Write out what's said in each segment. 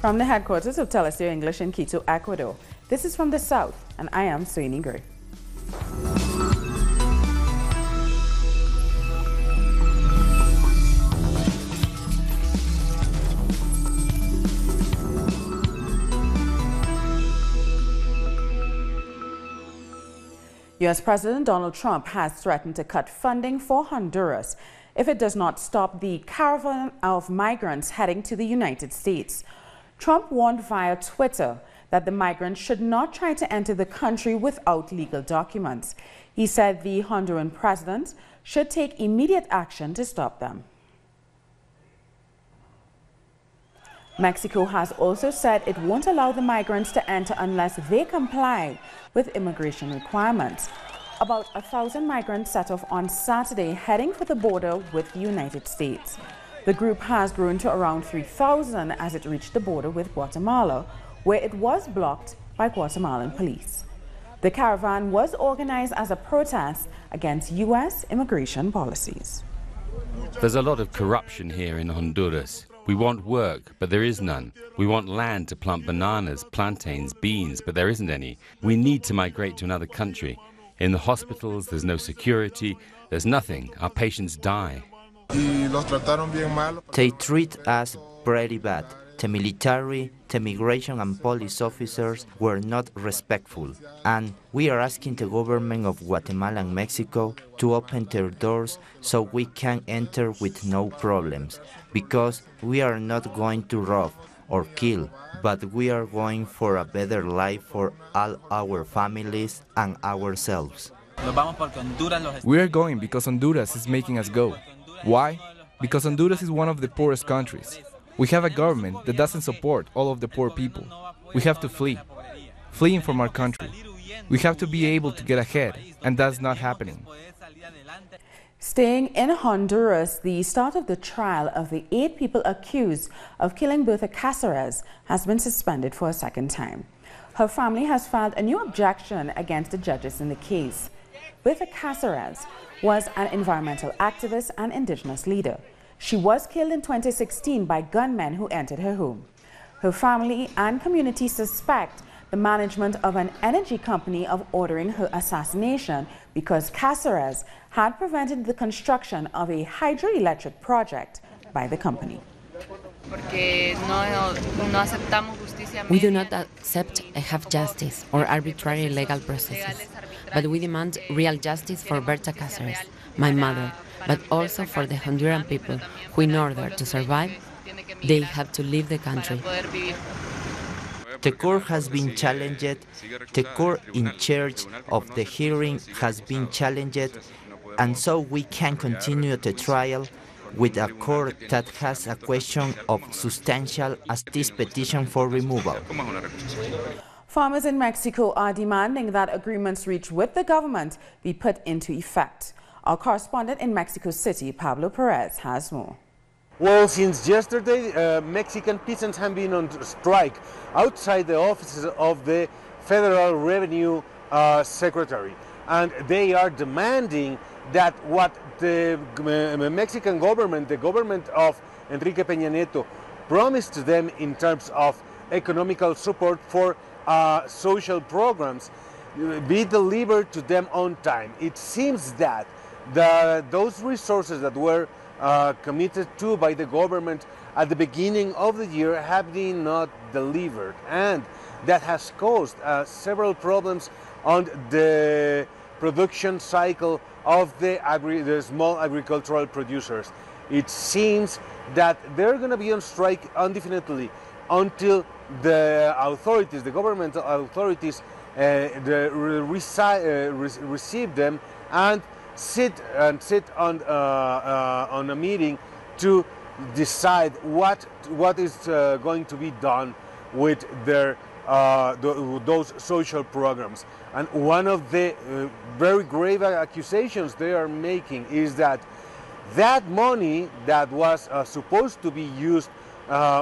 From the headquarters of Telesur English in Quito, Ecuador, this is From the South, and I am Sweeney Gray. U.S. President Donald Trump has threatened to cut funding for Honduras if it does not stop the caravan of migrants heading to the United States. Trump warned via Twitter that the migrants should not try to enter the country without legal documents. He said the Honduran president should take immediate action to stop them. Mexico has also said it won't allow the migrants to enter unless they comply with immigration requirements. About 1,000 migrants set off on Saturday heading for the border with the United States. The group has grown to around 3,000 as it reached the border with Guatemala, where it was blocked by Guatemalan police. The caravan was organized as a protest against U.S. immigration policies. There's a lot of corruption here in Honduras. We want work, but there is none. We want land to plant bananas, plantains, beans, but there isn't any. We need to migrate to another country. In the hospitals, there's no security, there's nothing. Our patients die. They treat us pretty bad. The military, the immigration and police officers were not respectful. And we are asking the government of Guatemala and Mexico to open their doors so we can enter with no problems. Because we are not going to rob or kill, but we are going for a better life for all our families and ourselves. We are going because Honduras is making us go. Why? Because Honduras is one of the poorest countries. We have a government that doesn't support all of the poor people. We have to flee. Fleeing from our country. We have to be able to get ahead, and that's not happening. Staying in Honduras, the start of the trial of the 8 people accused of killing Berta Cáceres has been suspended for a second time. Her family has filed a new objection against the judges in the case. Berta Cáceres was an environmental activist and indigenous leader. She was killed in 2016 by gunmen who entered her home. Her family and community suspect the management of an energy company of ordering her assassination because Cáceres had prevented the construction of a hydroelectric project by the company. We do not accept a half justice or arbitrary legal processes, but we demand real justice for Berta Cáceres, my mother, but also for the Honduran people who, in order to survive, they have to leave the country. The court has been challenged, the court in charge of the hearing has been challenged, and so we can continue the trial with a court that has a question of substantial as this petition for removal. Farmers in Mexico are demanding that agreements reached with the government be put into effect. Our correspondent in Mexico City, Pablo Perez, has more. Well, since yesterday, Mexican peasants have been on strike outside the offices of the Federal Revenue Secretary. And they are demanding that what the Mexican government, the government of Enrique Peña Nieto, promised to them in terms of economical support for social programs be delivered to them on time. It seems that those resources that were committed to by the government at the beginning of the year have been not delivered, and that has caused several problems on the production cycle of the small agricultural producers. It seems that they're going to be on strike indefinitely until the authorities, the government authorities, receive them and sit on a meeting to decide what is going to be done with their those social programs. And one of the very grave accusations they are making is that that money that was supposed to be used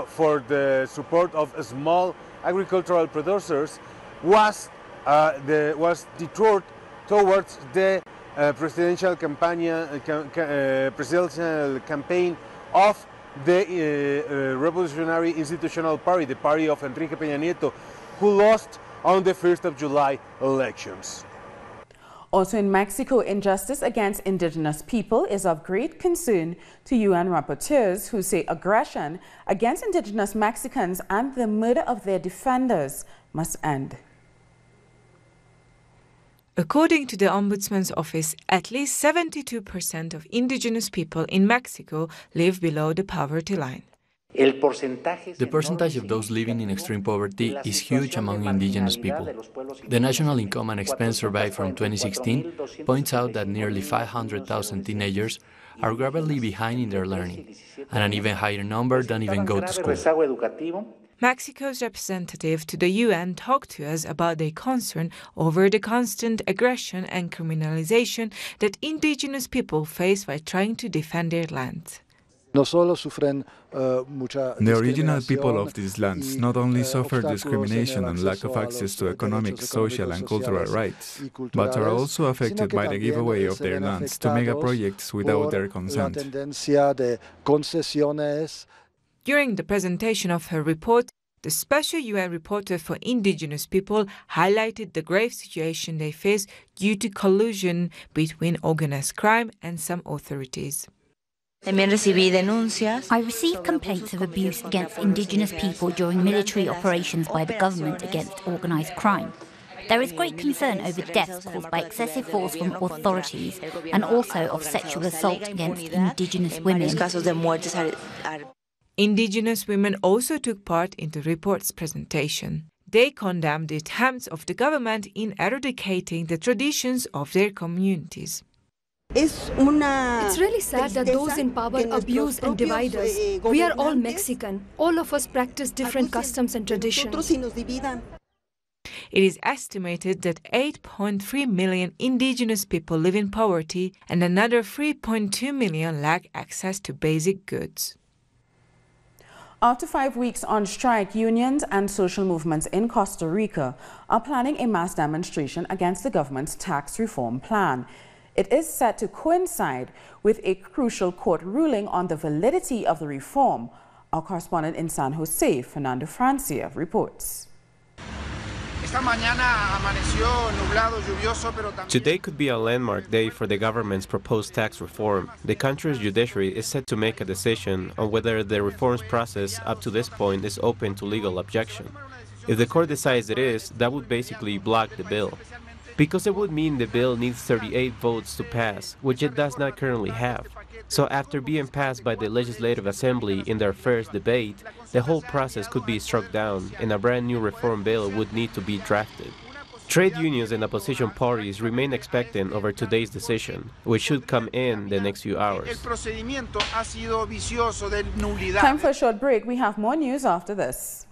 for the support of small agricultural producers was detoured towards the presidential campaign of the Revolutionary Institutional Party, the party of Enrique Peña Nieto, who lost on the 1st of July elections. Also in Mexico, injustice against indigenous people is of great concern to UN rapporteurs who say aggression against indigenous Mexicans and the murder of their defenders must end. According to the Ombudsman's office, at least 72% of indigenous people in Mexico live below the poverty line. The percentage of those living in extreme poverty is huge among indigenous people. The National Income and Expense Survey from 2016 points out that nearly 500,000 teenagers are gradually behind in their learning, and an even higher number don't even go to school. Mexico's representative to the UN talked to us about their concern over the constant aggression and criminalization that indigenous people face while trying to defend their land. The original people of these lands not only suffer discrimination and lack of access to economic, social and cultural rights, but are also affected by the giveaway of their lands to mega projects without their consent. During the presentation of her report, the Special UN Reporter for Indigenous People highlighted the grave situation they face due to collusion between organized crime and some authorities. I received complaints of abuse against indigenous people during military operations by the government against organised crime. There is great concern over deaths caused by excessive force from authorities and also of sexual assault against indigenous women. Indigenous women also took part in the report's presentation. They condemned the attempts of the government in eradicating the traditions of their communities. It's really sad that those in power abuse and divide us. We are all Mexican. All of us practice different customs and traditions. It is estimated that 8.3 million indigenous people live in poverty and another 3.2 million lack access to basic goods. After 5 weeks on strike, unions and social movements in Costa Rica are planning a mass demonstration against the government's tax reform plan. It is set to coincide with a crucial court ruling on the validity of the reform. Our correspondent in San Jose, Fernando Francia, reports. Today could be a landmark day for the government's proposed tax reform. The country's judiciary is set to make a decision on whether the reforms process up to this point is open to legal objection. If the court decides it is, that would basically block the bill, because it would mean the bill needs 38 votes to pass, which it does not currently have. So after being passed by the Legislative Assembly in their first debate, the whole process could be struck down and a brand new reform bill would need to be drafted. Trade unions and opposition parties remain expectant over today's decision, which should come in the next few hours. Time for a short break. We have more news after this.